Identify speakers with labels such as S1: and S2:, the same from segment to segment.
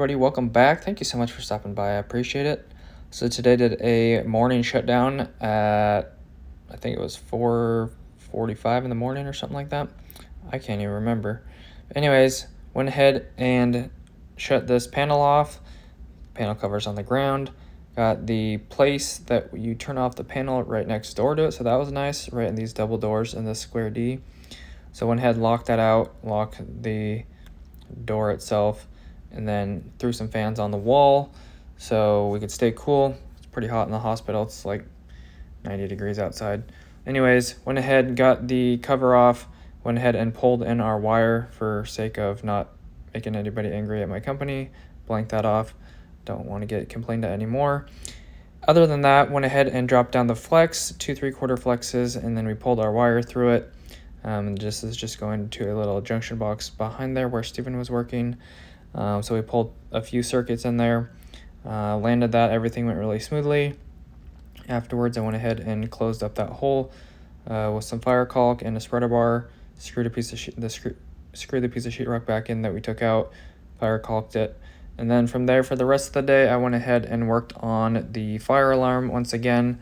S1: everybody, welcome back. Thank you so much for stopping by. I appreciate it. So today did a morning shutdown at, I think it was 4:45 in the morning or something like that. I can't even remember. Anyways, went ahead and shut this panel off. Panel covers on the ground. Got the place that you turn off the panel right next door to it, so that was nice, right in these double doors in this square D. So went ahead, locked that out, locked the door itself, and then threw some fans on the wall so we could stay cool. It's pretty hot in the hospital. It's like 90 degrees outside. Anyways, went ahead and got the cover off, went ahead and pulled in our wire for sake of not making anybody angry at my company. Blanked that off. Don't want to get complained at anymore. Other than that, went ahead and dropped down the flex, 2 3/4 flexes, and then we pulled our wire through it. This is just going to a little junction box behind there where Steven was working. So we pulled a few circuits in there, landed that, everything went really smoothly. Afterwards, I went ahead and closed up that hole with some fire caulk and a spreader bar, screwed a piece of screwed the piece of sheetrock back in that we took out, fire caulked it. And then from there, for the rest of the day, I went ahead and worked on the fire alarm once again.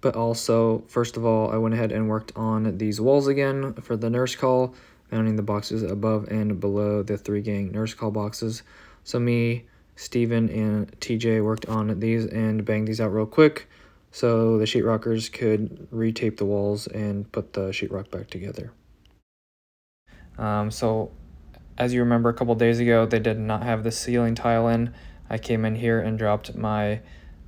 S1: But also, first of all, I went ahead and worked on these walls again for the nurse call, mounting the boxes above and below the 3-gang nurse call boxes. So me, Steven, and TJ worked on these and banged these out real quick so the sheetrockers could retape the walls and put the sheetrock back together. So as you remember, a couple days ago, they did not have the ceiling tile in. I came in here and dropped my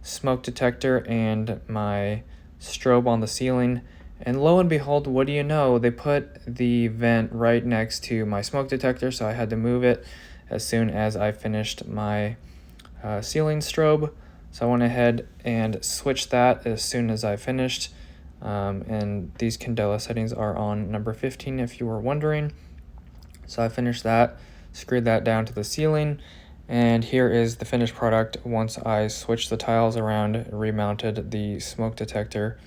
S1: smoke detector and my strobe on the ceiling, and lo and behold, what do you know, they put the vent right next to my smoke detector, so I had to move it as soon as I finished my ceiling strobe. So I went ahead and switched that as soon as I finished, and these candela settings are on number 15 if you were wondering. So I finished that, screwed that down to the ceiling, and here is the finished product once I switched the tiles around, remounted the smoke detector,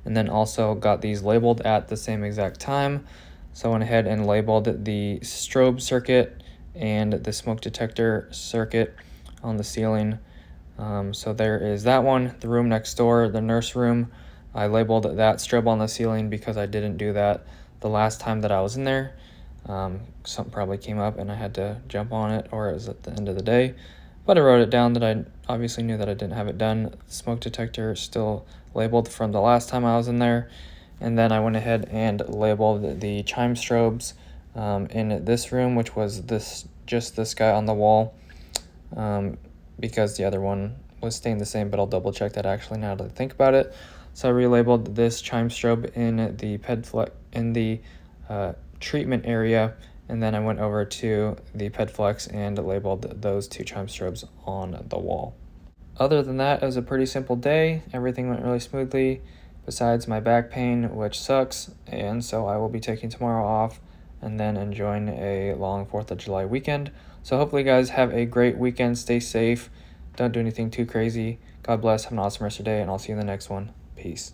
S1: and then also got these labeled at the same exact time. So I went ahead and labeled the strobe circuit and the smoke detector circuit on the ceiling. So there is that one. The room next door, the nurse room, I labeled that strobe on the ceiling because I didn't do that the last time that I was in there. Something probably came up and I had to jump on it, or it was at the end of the day, but I wrote it down that I obviously knew that I didn't have it done. The smoke detector is still labeled from the last time I was in there. And then I went ahead and labeled the chime strobes in this room, which was just this guy on the wall, because the other one was staying the same, but I'll double check that actually now that I think about it. So I relabeled this chime strobe in the treatment area, and then I went over to the PedFlex and labeled those 2 chime strobes on the wall. Other than that, it was a pretty simple day. Everything went really smoothly besides my back pain, which sucks, and so I will be taking tomorrow off and then enjoying a long 4th of July weekend. So hopefully you guys have a great weekend. Stay safe. Don't do anything too crazy. God bless. Have an awesome rest of your day, and I'll see you in the next one. Peace.